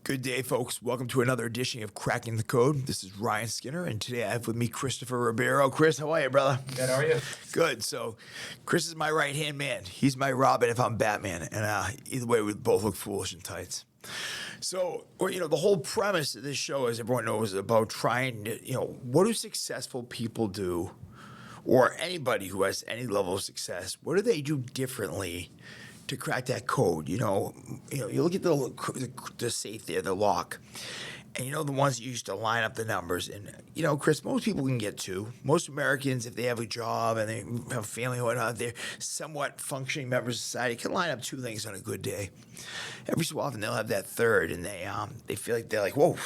Good day, folks. Welcome to another edition of Cracking the Code. This is Ryan Skinner, and today I have with me Christopher Ribeiro. Chris, how are you, brother? Good, how are you? Good. So, Chris is my right-hand man. He's my Robin if I'm Batman, and either way, we both look foolish in tights. So, the whole premise of this show, as everyone knows, is about trying to, what do successful people do, or anybody who has any level of success, what do they do differently to crack that code? You look at the safe there, the lock, and the ones that used to line up the numbers. And Chris, most people can get two. Most Americans, if they have a job and they have a family or whatnot, they're somewhat functioning members of society, can line up two things on a good day. Every so often, they'll have that third, and they feel like they're like, whoa.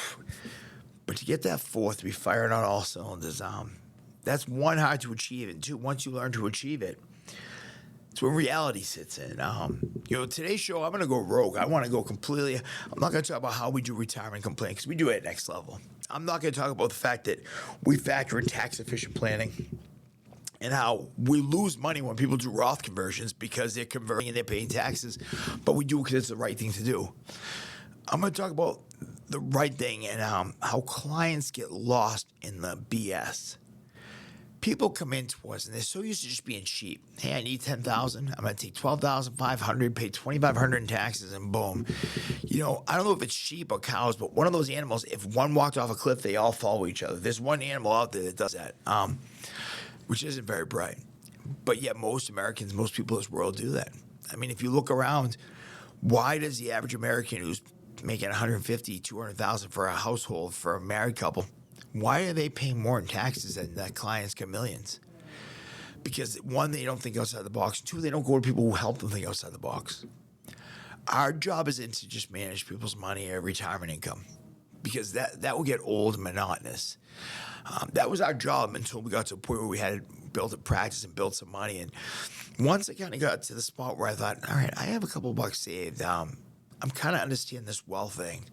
But to get that fourth, to be firing on all cylinders, that's one, hard to achieve, and two, once you learn to achieve it, it's where reality sits in. Today's show, I'm going to go rogue. I want to go completely. I'm not going to talk about how we do retirement planning because we do it at next level. I'm not going to talk about the fact that we factor in tax efficient planning and how we lose money when people do Roth conversions because they're converting and they're paying taxes, but we do it because it's the right thing to do. I'm going to talk about the right thing and how clients get lost in the BS. People come into us and they're so used to just being cheap. Hey, I need $10,000. I'm going to take $12,500, pay $2,500 in taxes, and boom. I don't know if it's sheep or cows, but one of those animals, if one walked off a cliff, they all follow each other. There's one animal out there that does that, which isn't very bright. But yet most Americans, most people in this world do that. I mean, if you look around, why does the average American who's making $150,000, $200,000 for a household for a married couple, why are they paying more in taxes than that clients get millions? Because one, they don't think outside the box. Two, they don't go to people who help them think outside the box. Our job isn't to just manage people's money or retirement income, because that will get old and monotonous. That was our job until we got to a point where we had to build a practice and build some money. And once I kind of got to the spot where I thought, all right, I have a couple bucks saved. I'm kind of understanding this wealth thing.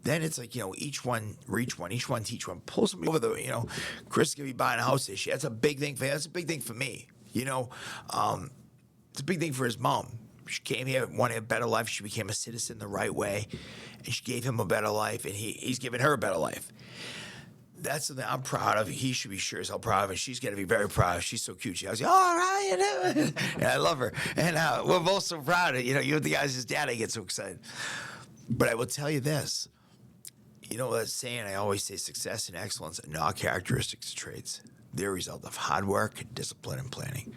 Then it's like, each one reach one, each one teach one. Pull somebody over the, Chris is going to be buying a house this year. That's a big thing for him. That's a big thing for me. It's a big thing for his mom. She came here, wanted a better life. She became a citizen the right way. And she gave him a better life, and he's given her a better life. That's something I'm proud of. He should be sure as hell proud of, and she's going to be very proud. She's so cute. She goes, all right. And I love her. And we're both so proud of, you're the guys, his dad, I get so excited. But I will tell you this. That saying I always say, success and excellence are not characteristics of traits. They're a result of hard work, discipline, and planning.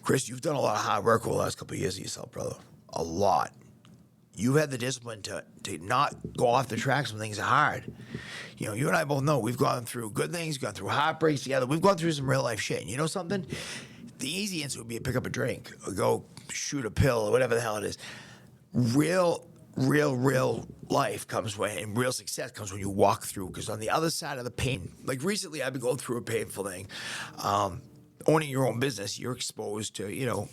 Chris, you've done a lot of hard work over the last couple of years of yourself, brother. A lot. You've had the discipline to not go off the tracks when things are hard. You and I both know we've gone through good things, gone through heartbreaks together. We've gone through some real life shit. And you know something? The easy answer would be to pick up a drink or go shoot a pill or whatever the hell it is. Real life comes when, and real success comes when you walk through. Because on the other side of the pain, like recently I've been going through a painful thing. Owning your own business, you're exposed to,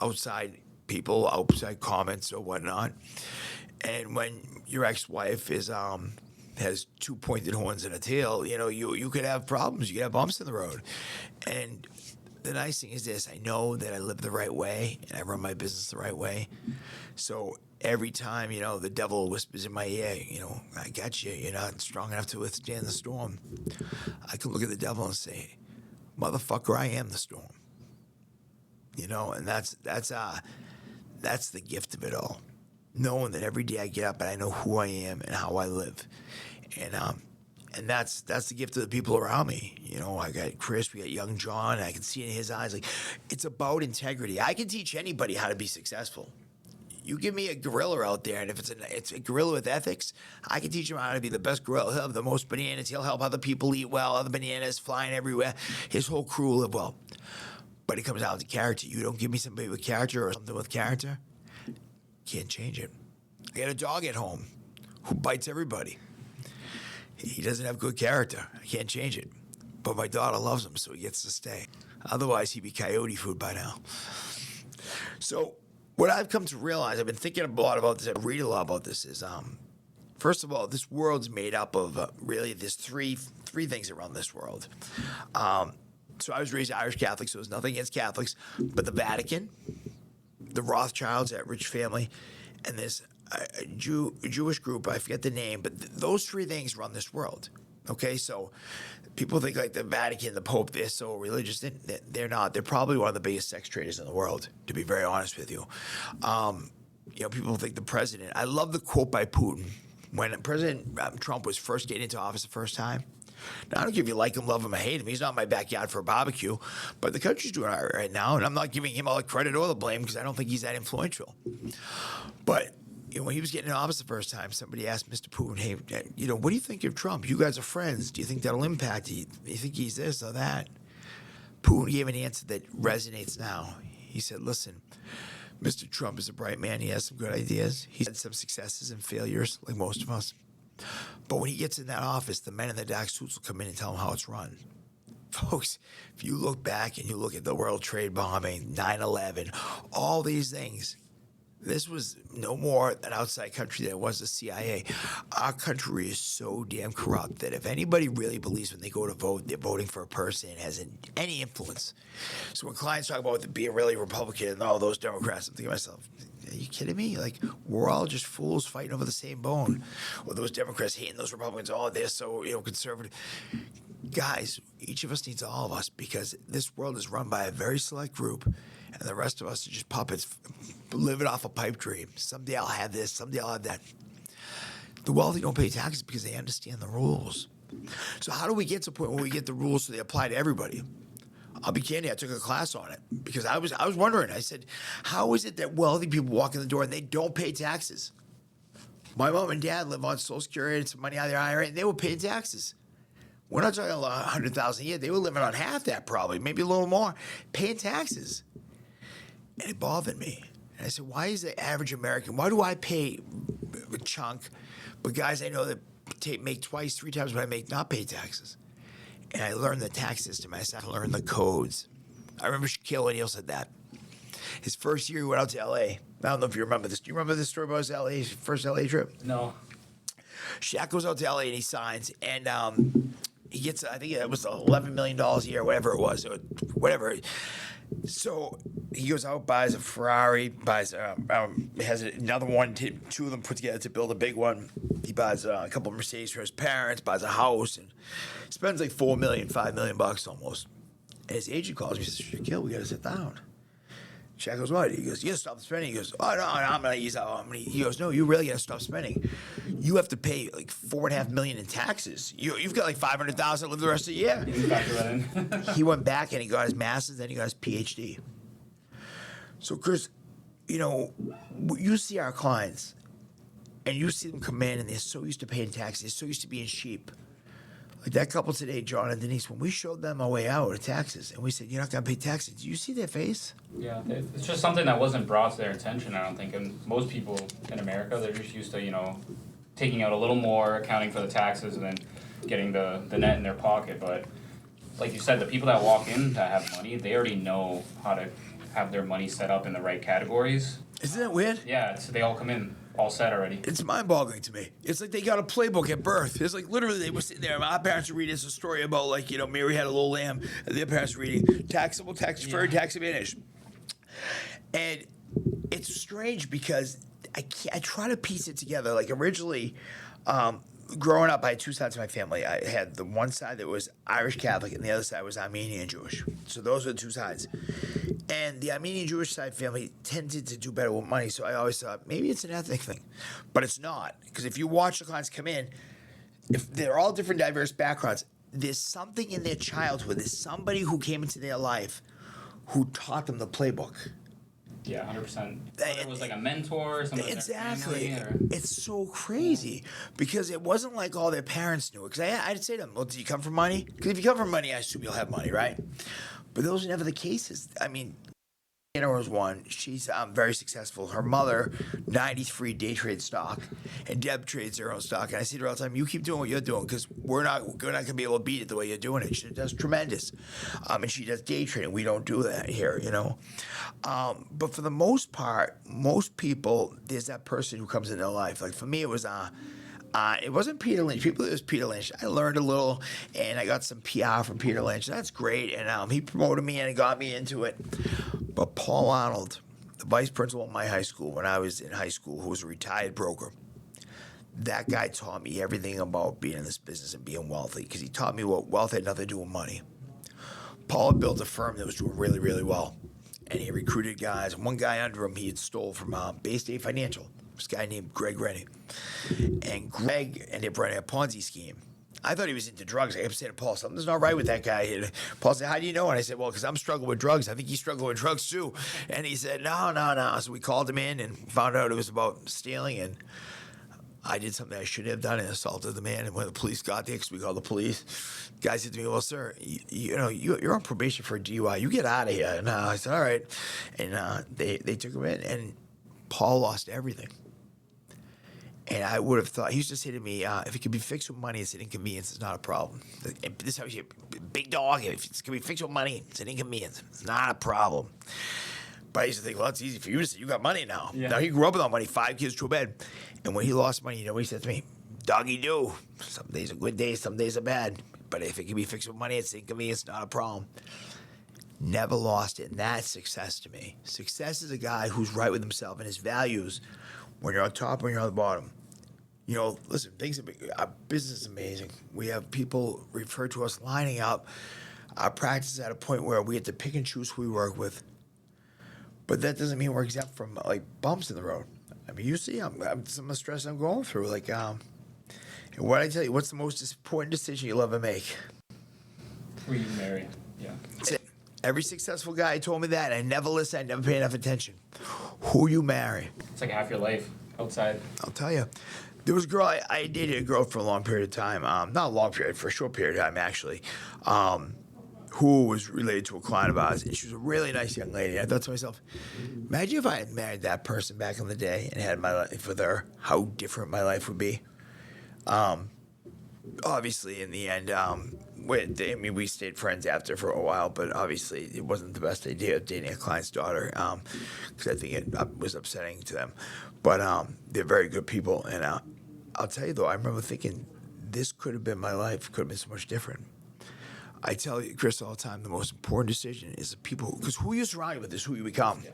outside people, outside comments or whatnot. And when your ex-wife has two pointed horns and a tail, you could have problems. You could have bumps in the road. And the nice thing is this, I know that I live the right way and I run my business the right way. So every time, the devil whispers in my ear, I got you, you're not strong enough to withstand the storm, I can look at the devil and say, motherfucker, I am the storm. And that's the gift of it all. Knowing that every day I get up and I know who I am and how I live. And that's the gift of the people around me. I got Chris, we got young John, and I can see in his eyes, like, it's about integrity. I can teach anybody how to be successful. You give me a gorilla out there, and if it's a gorilla with ethics, I can teach him how to be the best gorilla. He'll have the most bananas. He'll help other people eat well, other bananas flying everywhere. His whole crew will live well. But it comes down to character. You don't give me somebody with character or something with character, can't change it. I got a dog at home who bites everybody. He doesn't have good character. I can't change it. But my daughter loves him, so he gets to stay. Otherwise, he'd be coyote food by now. So what I've come to realize, I've been thinking a lot about this, I read a lot about this, is first of all, this world's made up of really there's three things around this world. So I was raised Irish Catholic, so there's nothing against Catholics, but the Vatican, the Rothschilds, that rich family, and there's a Jewish group. I forget the name, but those three things run this world. Okay, so people think like the Vatican, the Pope, they're so religious. They're not. They're probably one of the biggest sex traders in the world, to be very honest with you. People think the president. I love the quote by Putin when President Trump was first getting into office the first time. Now, I don't care if you like him, love him, or hate him. He's not in my backyard for a barbecue. But the country's doing all right now, and I'm not giving him all the credit or the blame because I don't think he's that influential. But when he was getting in office the first time, somebody asked Mr. Putin, hey, what do you think of Trump? You guys are friends. Do you think that'll impact you? Do you think he's this or that? Putin gave an answer that resonates now. He said, listen, Mr. Trump is a bright man. He has some good ideas. He's had some successes and failures, like most of us. But when he gets in that office, the men in the dark suits will come in and tell him how it's run. Folks, if you look back and you look at the World Trade bombing, 9/11, all these things, this was no more an outside country than it was the CIA. Our country is so damn corrupt that if anybody really believes when they go to vote, they're voting for a person that has any influence. So when clients talk about being really Republican and all those Democrats, I'm thinking to myself, are you kidding me? Like, we're all just fools fighting over the same bone. Or those Democrats hating those Republicans, they're so, conservative. Guys, each of us needs all of us because this world is run by a very select group, and the rest of us are just puppets living off a pipe dream. Someday I'll have this, someday I'll have that. The wealthy don't pay taxes because they understand the rules. So how do we get to a point where we get the rules so they apply to everybody? I'll be candid, I took a class on it because I was wondering. I said, how is it that wealthy people walk in the door and they don't pay taxes? My mom and dad live on Social Security and some money out of their IRA, and they were paying taxes. We're not talking about $100,000 a year. They were living on half that probably, maybe a little more, paying taxes. And it bothered me. And I said, why is the average American, why do I pay a chunk, but guys I know that make twice, three times what I make not pay taxes? And I learned the tax system. I started to learn the codes. I remember Shaquille O'Neal said that. His first year, he went out to L.A. I don't know if you remember this. Do you remember this story about his first L.A. trip? No. Shaq goes out to L.A. and he signs. And he gets, I think it was $11 million a year, whatever it was. Whatever. So he goes out, buys a Ferrari, has another one, two of them put together to build a big one. He buys a couple of Mercedes for his parents, buys a house, and spends like $4 million, $5 million bucks almost. And his agent calls me and says, Shaquille, we got to sit down. Shaq goes, what? He goes, you got to stop spending. He goes, oh, no, I'm going to use that money. He goes, no, you really got to stop spending. You have to pay like $4.5 million in taxes. You've got like $500,000 to live the rest of the year. He went back and he got his master's, then he got his PhD. So, Chris, you see our clients, and you see them come in, and they're so used to paying taxes. They're so used to being sheep. Like that couple today, John and Denise, when we showed them our way out of taxes, and we said, you're not going to pay taxes, do you see their face? Yeah, it's just something that wasn't brought to their attention, I don't think. And most people in America, they're just used to, taking out a little more, accounting for the taxes, and then getting the net in their pocket. But like you said, the people that walk in that have money, they already know how to have their money set up in the right categories. Isn't that weird? Yeah, they all come in all set already. It's mind-boggling to me. It's like they got a playbook at birth. It's like literally they were sitting there. My parents were reading us a story about Mary had a little lamb, and their parents were reading taxable, tax-deferred, tax advantage. And it's strange because I try to piece it together. Like originally, growing up, I had two sides of my family. I had the one side that was Irish Catholic, and the other side was Armenian Jewish. So those were the two sides. And the Armenian Jewish side family tended to do better with money, so I always thought maybe it's an ethnic thing. But it's not. Because if you watch the clients come in, if they're all different, diverse backgrounds, there's something in their childhood. There's somebody who came into their life who taught them the playbook. Yeah, 100%. It was like a mentor or something. Exactly. It's so crazy because it wasn't like all their parents knew it. Because I'd say to them, well, do you come from money? Because if you come from money, I assume you'll have money, right? But those are never the cases. I mean, Anna was one. She's very successful. Her mother, 93 day trade stock, and Deb trades her own stock. And I see her all the time. You keep doing what you're doing because we're not going to be able to beat it the way you're doing it. She does tremendous, and she does day trading. We don't do that here, But for the most part, most people, there's that person who comes in their life. Like for me, it was it wasn't Peter Lynch. People, it was Peter Lynch. I learned a little, and I got some PR from Peter Lynch. That's great, and he promoted me and got me into it. But Paul Arnold, the vice principal at my high school when I was in high school, who was a retired broker. That guy taught me everything about being in this business and being wealthy, because he taught me what wealth had nothing to do with money. Paul had built a firm that was doing really, really well, and he recruited guys. And one guy under him he had stole from Bay State Financial, this guy named Greg Rennie. And Greg ended up running a Ponzi scheme. I thought he was into drugs. I kept saying to Paul, something's not right with that guy. And Paul said, how do you know? And I said, well, because I'm struggling with drugs. I think he's struggling with drugs too. And he said, no. So we called him in and found out it was about stealing. And I did something I shouldn't have done and assaulted the man. And when the police got there, because we called the police, the guy said to me, well, sir, you're on probation for a DUI. You get out of here. And I said, all right. And they took him in. And Paul lost everything. And I would have thought, he used to say to me, if it can be fixed with money, it's an inconvenience, it's not a problem. And this is how you big dog, if it can be fixed with money, it's an inconvenience, it's not a problem. But I used to think, well, it's easy for you to say, you got money now. Yeah. Now he grew up without money, 5 kids to a bed. And when he lost money, you know what he said to me? Doggy do. Some days are good days, some days are bad. But if it can be fixed with money, it's an inconvenience, not a problem. Never lost it, and that's success to me. Success is a guy who's right with himself and his values when you're on top or when you're on the bottom. You know, listen, our business is amazing. We have people refer to us lining up. Our practice is at a point where we have to pick and choose who we work with. But that doesn't mean we're exempt from, like, bumps in the road. I mean, you see some of the stress I'm going through. Like, and what I tell you, what's the most important decision you'll ever make? Who you marry, yeah. That's it. Every successful guy told me that. I never listened. I never paid enough attention. Who you marry. It's like half your life outside. I'll tell you. There was a girl, I dated a girl for a long period of time. Not a long period, for a short period of time, actually, who was related to a client of ours. And she was a really nice young lady. I thought to myself, imagine if I had married that person back in the day and had my life with her, how different my life would be. Obviously, in the end, we stayed friends after for a while, but obviously it wasn't the best idea of dating a client's daughter, because I think it was upsetting to them. But they're very good people, and I'll tell you though, I remember thinking this could have been my life, could have been so much different. I tell you, Chris, all the time, the most important decision is the people, because who you surround with is who you become. Yeah.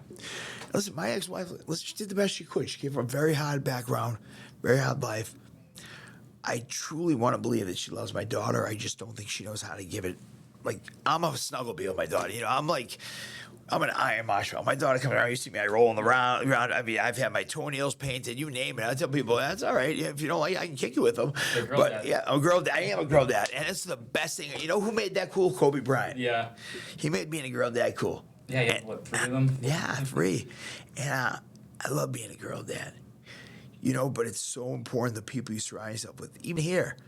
Listen, my ex-wife, she did the best she could. She gave her a very hard background, very hard life. I truly want to believe that she loves my daughter. I just don't think she knows how to give it. Like, I'm a snugglebee with my daughter. You know, I'm an iron marshmallow. My daughter coming around, you see me, I roll on the ground. I mean, I've had my toenails painted, you name it. I tell people, that's all right. If you don't like it, I can kick you with them. But yeah, I'm a girl dad. I am a girl dad. And it's the best thing. You know who made that cool? Kobe Bryant. Yeah. He made being a girl dad cool. Yeah, you have, what, 3 of them? Yeah, 3. And I love being a girl dad. You know, but it's so important the people you surround yourself with. Even here,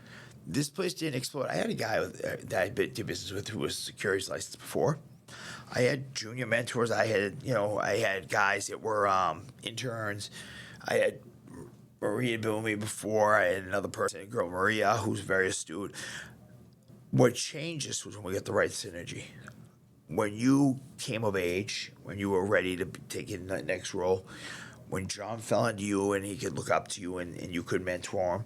this place didn't explode. I had a guy that I did business with who was securities licensed before. I had junior mentors. I had guys that were interns. I had Maria been with me before. I had another person, a girl, Maria, who's very astute. What changed this was when we got the right synergy. When you came of age, when you were ready to take in the next role, when John fell into you and he could look up to you and you could mentor him.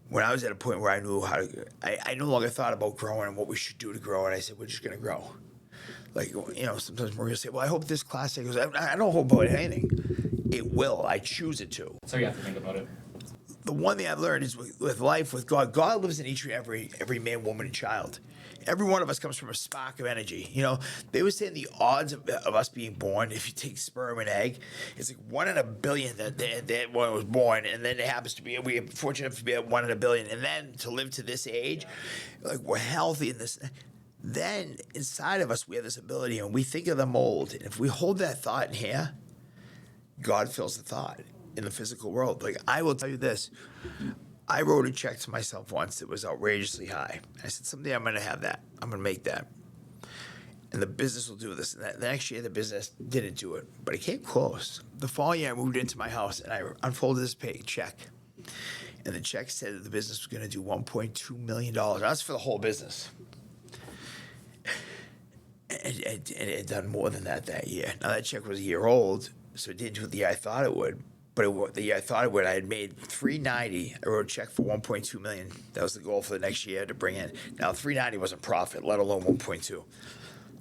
When I was at a point where I knew how to, I no longer thought about growing and what we should do to grow. And I said, we're just going to grow. Like, you know, sometimes Maria will say, well, I hope this class goes. I don't hope about anything. It will. I choose it to. So you have to think about it. The one thing I've learned is with life, with God, God lives in each and every man, woman, and child. Every one of us comes from a spark of energy. You know, they were saying the odds of us being born, if you take sperm and egg, it's like 1 in a billion that one was born, and then it happens to be, we're fortunate to be at 1 in a billion, and then to live to this age, like we're healthy in this. Then inside of us, we have this ability, and we think of the mold. And if we hold that thought in here, God fills the thought in the physical world. Like, I will tell you this. I wrote a check to myself once that was outrageously high. I said, someday I'm going to have that. I'm going to make that. And the business will do this. And the next year, the business didn't do it. But it came close. The following year, I moved into my house, and I unfolded this check. And the check said that the business was going to do $1.2 million. That's for the whole business. And it had done more than that year. Now, that check was a year old, so it didn't do the year I thought it would. But the year I thought it would, I had made $390. I wrote a check for $1.2 million. That was the goal for the next year to bring in. Now, $390 wasn't profit, let alone $1.2.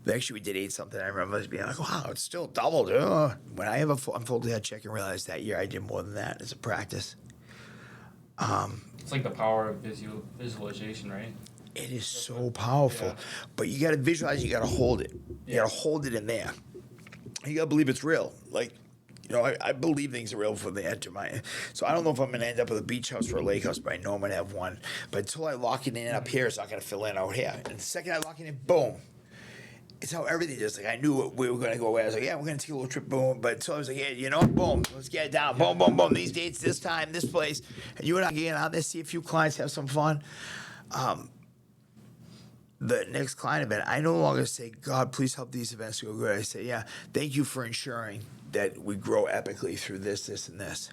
Actually, we did eat something. I remember us being like, wow, it's still doubled. When I have unfolded that check and realized that year I did more than that as a practice. It's like the power of visualization, right? It is so powerful. Yeah. But you got to visualize, you got to hold it. You Yeah. got to hold it in there. You got to believe it's real. Like, I believe things are real before they enter my. So I don't know if I'm going to end up with a beach house or a lake house, but I know I'm going to have one. But until I lock it in up here, it's not going to fill in out here. And the second I lock it in, boom. It's how everything is. Like, I knew we were going to go away. I was like, yeah, we're going to take a little trip, boom. But so I was like, yeah, you know what? Boom. Let's get it down. Boom, boom, boom. These dates, this time, this place. And you and I get out there, see a few clients, have some fun. The next client event, I no longer say, God, please help these events go good. I say, yeah, thank you for ensuring that we grow epically through this, this, and this.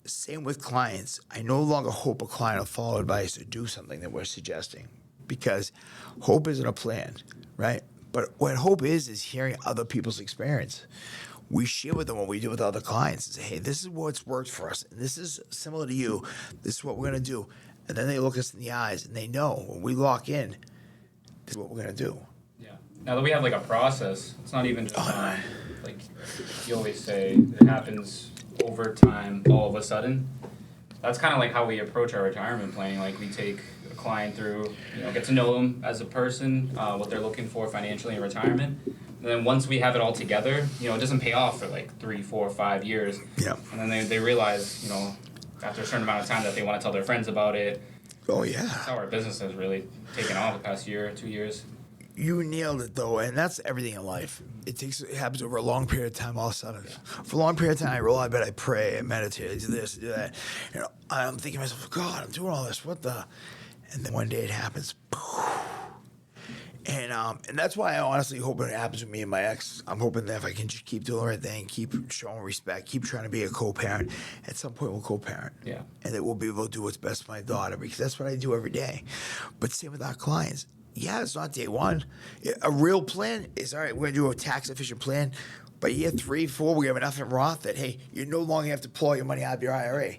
Same with clients. I no longer hope a client will follow advice or do something that we're suggesting, because hope isn't a plan, right? But what hope is hearing other people's experience. We share with them what we do with other clients and say, hey, this is what's worked for us. And this is similar to you. This is what we're going to do. And then they look us in the eyes and they know when we lock in, this is what we're going to do. Yeah. Now that we have like a process, it's not even just like you always say, it happens over time, all of a sudden. That's kind of like how we approach our retirement planning. Like we take a client through, get to know them as a person, what they're looking for financially in retirement. And then once we have it all together, it doesn't pay off for like 3, 4, 5 years. Yeah. And then they realize, after a certain amount of time that they want to tell their friends about it. Oh, yeah. That's how our business has really taken off the past year, 2 years. You nailed it, though, and that's everything in life. It happens over a long period of time all of a sudden. For a long period of time, I roll out of bed, I pray, I meditate, I do this, I do that. I'm thinking to myself, God, I'm doing all this, what the? And then one day it happens. And that's why I honestly hope it happens with me and my ex. I'm hoping that if I can just keep doing the right thing, keep showing respect, keep trying to be a co-parent, at some point we'll co-parent. Yeah. And that we'll be able to do what's best for my daughter, because that's what I do every day. But same with our clients. Yeah, it's not day one. A real plan is, all right, we're going to do a tax-efficient plan. By year 3, 4, we have enough in Roth that, hey, you no longer have to pull all your money out of your IRA.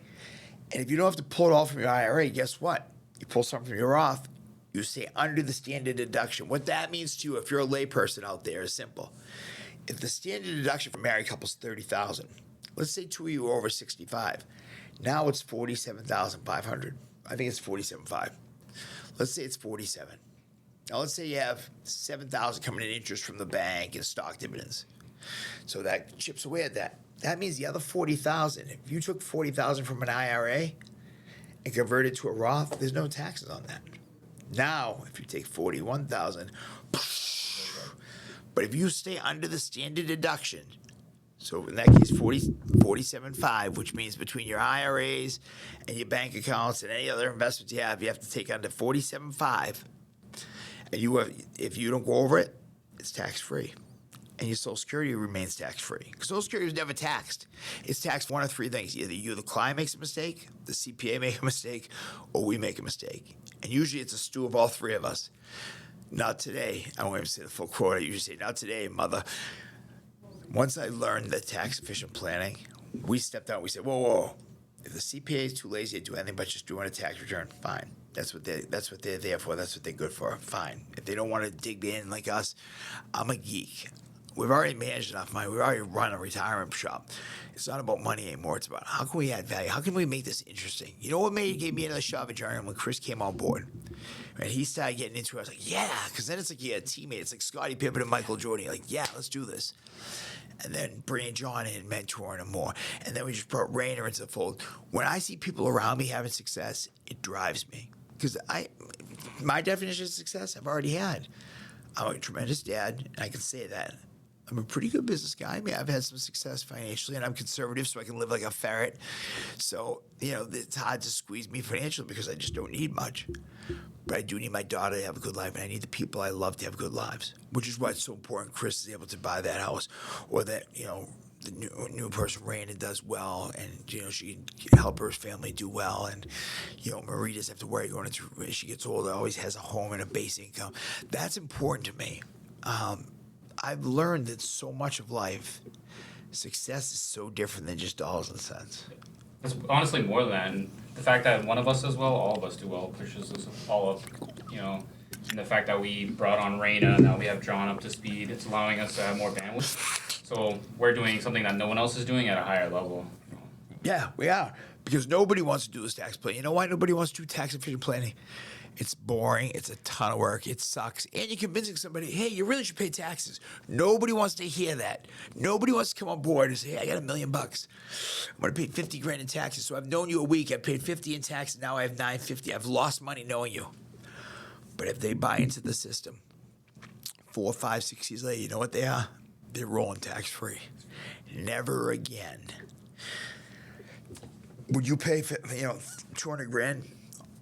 And if you don't have to pull it all from your IRA, guess what? You pull something from your Roth, you stay under the standard deduction. What that means to you, if you're a layperson out there, is simple. If the standard deduction for married couples is $30,000, let's say 2 of you are over 65. Now it's $47,500. I think it's $47,500. Let's say it's 47. Now let's say you have $7,000 coming in interest from the bank and stock dividends. So that chips away at that. That means the other $40,000. If you took $40,000 from an IRA and converted to a Roth, there's no taxes on that. Now, if you take $41,000, but if you stay under the standard deduction, so in that case, $47,500, which means between your IRAs and your bank accounts and any other investments you have to take under $47,500. And if you don't go over it, it's tax-free. And your Social Security remains tax-free. Because Social Security is never taxed. It's taxed for one of 3 things. Either you, the client, makes a mistake, the CPA make a mistake, or we make a mistake. And usually it's a stew of all 3 of us. Not today. I won't even say the full quote. I usually say, not today, mother. Once I learned the tax-efficient planning, we stepped out. We said, whoa. If the CPA is too lazy to do anything but just doing a tax return, fine. That's what they're there for. That's what they're good for. Fine. If they don't want to dig in like us, I'm a geek. We've already managed enough money. We've already run a retirement shop. It's not about money anymore. It's about how can we add value? How can we make this interesting? You know what gave me another shot of adrenaline when Chris came on board? And he started getting into it. I was like, yeah, because then it's like you had a teammate. It's like Scottie Pippen and Michael Jordan. You're like, yeah, let's do this. And then bringing John in, mentoring him more. And then we just brought Rainer into the fold. When I see people around me having success, it drives me. Because my definition of success, I've already had. I'm a tremendous dad, and I can say that. I'm a pretty good business guy. I mean, I've had some success financially, and I'm conservative, so I can live like a ferret. So, it's hard to squeeze me financially because I just don't need much. But I do need my daughter to have a good life, and I need the people I love to have good lives, which is why it's so important Chris is able to buy that house, or that, the new person, Raina, does well, and, she can help her family do well. And, Marie doesn't have to worry going into, as she gets older, always has a home and a base income. That's important to me. I've learned that so much of life, success is so different than just dollars and cents. It's honestly more than that. And the fact that one of us does well, all of us do well, pushes us all up, And the fact that we brought on Raina, now we have John up to speed, it's allowing us to have more bandwidth. So we're doing something that no one else is doing at a higher level. Yeah, we are. Because nobody wants to do this tax planning. You know why nobody wants to do tax efficient planning? It's boring. It's a ton of work. It sucks. And you're convincing somebody, hey, you really should pay taxes. Nobody wants to hear that. Nobody wants to come on board and say, hey, I got $1 million. I'm going to pay 50 grand in taxes. So I've known you a week. I paid 50 in taxes. Now I have 950. I've lost money knowing you. But if they buy into the system, 4, 5, 6 years later, you know what they are? They're rolling tax free. Never again. Would you pay, 200 grand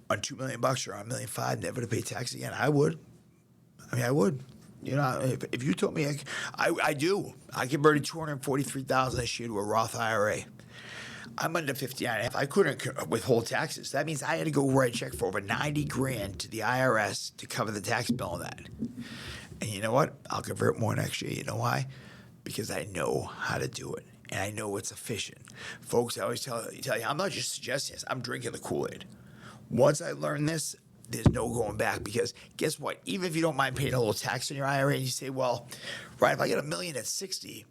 on $2 million or $1.5 million, never to pay tax again? I would. I would. If you told me, I do. I converted $243,000 this year to a Roth IRA. I'm under 59. If I couldn't withhold taxes, that means I had to go write a check for over 90 grand to the IRS to cover the tax bill on that. And you know what? I'll convert more next year. You know why? Because I know how to do it. And I know it's efficient. Folks, I always tell you, I'm not just suggesting this. I'm drinking the Kool-Aid. Once I learn this, there's no going back. Because guess what? Even if you don't mind paying a little tax on your IRA, and you say, well, right, if I get $1 million at 60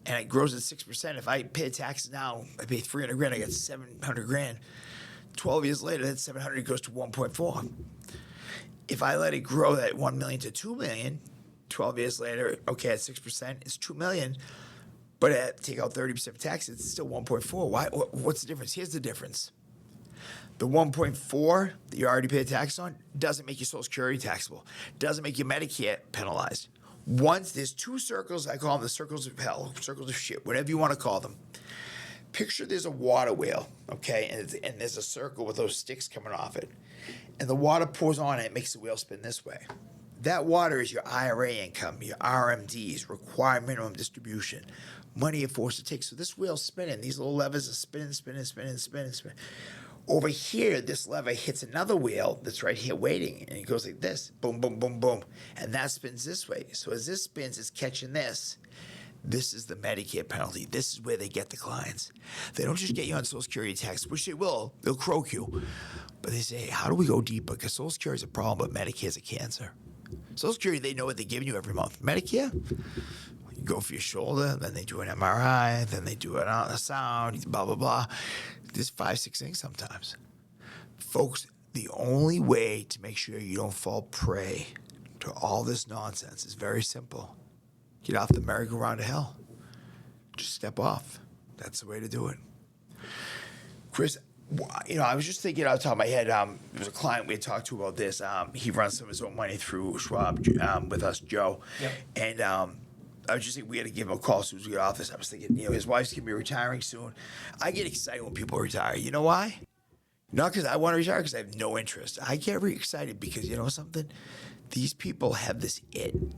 and it grows at 6%, if I pay taxes now, I pay 300 grand, I get 700 grand. 12 years later, that 700 goes to 1.4. If I let it grow that 1 million to 2 million, 12 years later, okay, at 6%, it's 2 million. But take out 30% of taxes, it's still 1.4. Why? What's the difference? Here's the difference. The 1.4 that you already paid tax on doesn't make your Social Security taxable. Doesn't make your Medicare penalized. Once there's two circles, I call them the circles of hell, circles of shit, whatever you want to call them. Picture there's a water wheel, okay, and there's a circle with those sticks coming off it. And the water pours on it, it makes the wheel spin this way. That water is your IRA income, your RMDs, required minimum distribution, money you're forced to take. So this wheel's spinning. These little levers are spinning. Over here, this lever hits another wheel that's right here waiting, and it goes like this, boom, boom, boom, boom, and that spins this way. So as this spins, it's catching this. This is the Medicare penalty. This is where they get the clients. They don't just get you on Social Security tax, which they will. They'll croak you. But they say, hey, how do we go deeper? Because Social Security is a problem, but Medicare is a cancer. Social Security, they know what they're giving you every month. Medicare, you go for your shoulder, then they do an MRI, then they do an ultrasound, blah, blah, blah. There's 5, 6 things sometimes. Folks, the only way to make sure you don't fall prey to all this nonsense is very simple. Get off the merry-go-round of hell. Just step off. That's the way to do it. Chris, I was just thinking out the top of my head, there was a client we had talked to about this. He runs some of his own money through Schwab with us, Joe. Yep. And I was just thinking we had to give him a call as soon as we get off this. I was thinking, his wife's going to be retiring soon. I get excited when people retire. You know why? Not because I want to retire, because I have no interest. I get really excited because, you know something? These people have this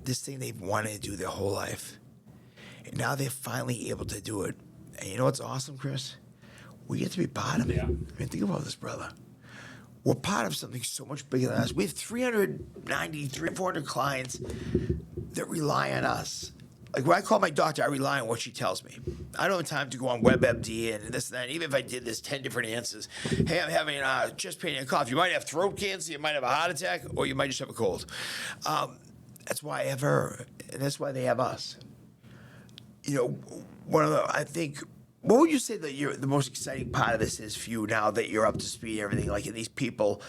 this thing they've wanted to do their whole life. And now they're finally able to do it. And you know what's awesome, Chris? We get to be part of it. Yeah. Think about this, brother. We're part of something so much bigger than us. We have 400 clients that rely on us. Like when I call my doctor, I rely on what she tells me. I don't have time to go on WebMD and this and that. Even if I did this 10 different answers. Hey, I'm having chest pain and cough. You might have throat cancer, you might have a heart attack, or you might just have a cold. That's why I have her, and that's why they have us. I think, what would you say that the most exciting part of this is for you now that you're up to speed and everything? Like, and these people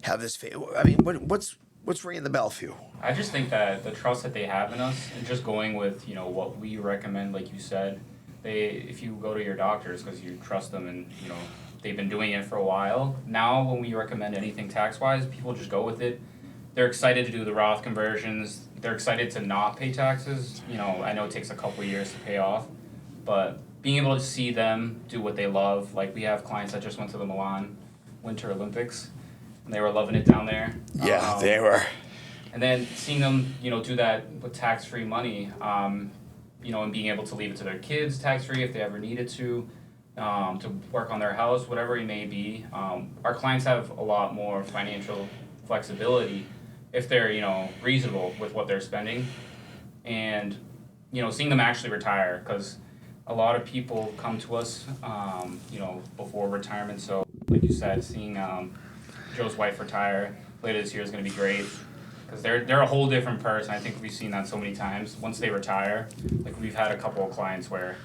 have this faith. I mean, what's ringing the bell for you? I just think that the trust that they have in us, and just going with what we recommend, like you said, if you go to your doctors because you trust them and they've been doing it for a while. Now, when we recommend anything tax wise, people just go with it. They're excited to do the Roth conversions. They're excited to not pay taxes. I know it takes a couple of years to pay off, but being able to see them do what they love, like we have clients that just went to the Milan Winter Olympics, and they were loving it down there. Yeah, they were. And then seeing them, do that with tax-free money, and being able to leave it to their kids tax-free if they ever needed to work on their house, whatever it may be. Our clients have a lot more financial flexibility if they're, reasonable with what they're spending. And, seeing them actually retire, because a lot of people come to us, before retirement. So, like you said, seeing Joe's wife retire later this year is going to be great. because they're a whole different person. I think we've seen that so many times. Once they retire, like we've had a couple of clients where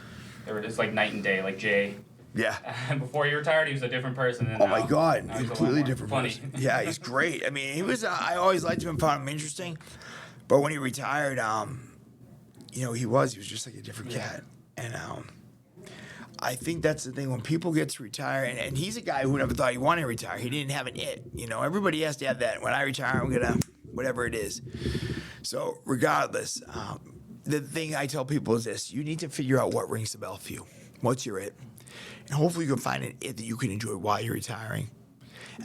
it's like night and day. Like Jay, Yeah. before he retired, he was a different person. And Oh now, my God, now he's a lot completely more different funny. person. Yeah, he's great. I mean, he was. I always liked him and found him interesting, but when he retired, he was just like a different cat, and I think that's the thing when people get to retire, and he's a guy who never thought he wanted to retire. He didn't have an it. Everybody has to have that. When I retire, I'm gonna whatever it is. So regardless, the thing I tell people is this: you need to figure out what rings the bell for you. What's your it? And hopefully you can find an it that you can enjoy while you're retiring.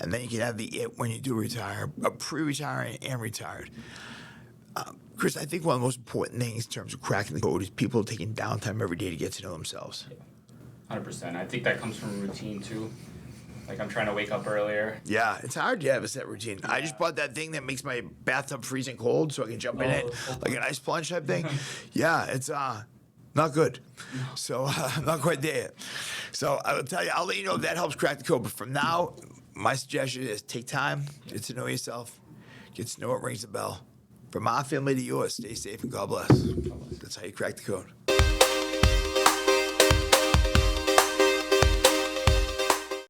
And then you can have the it when you do retire, pre-retiring and retired. Chris, I think one of the most important things in terms of cracking the code is people taking downtime every day to get to know themselves. 100%. I think that comes from routine too. Like I'm trying to wake up earlier. Yeah, it's hard to have a set routine. I just bought that thing that makes my bathtub freezing cold so I can jump in it, like an ice plunge type thing. Yeah, it's not good. So I'm not quite there yet. So I will tell you, I'll let you know if that helps crack the code. But from now, my suggestion is take time, get to know yourself, get to know what rings the bell. From my family to yours, stay safe and God bless. That's how you crack the code.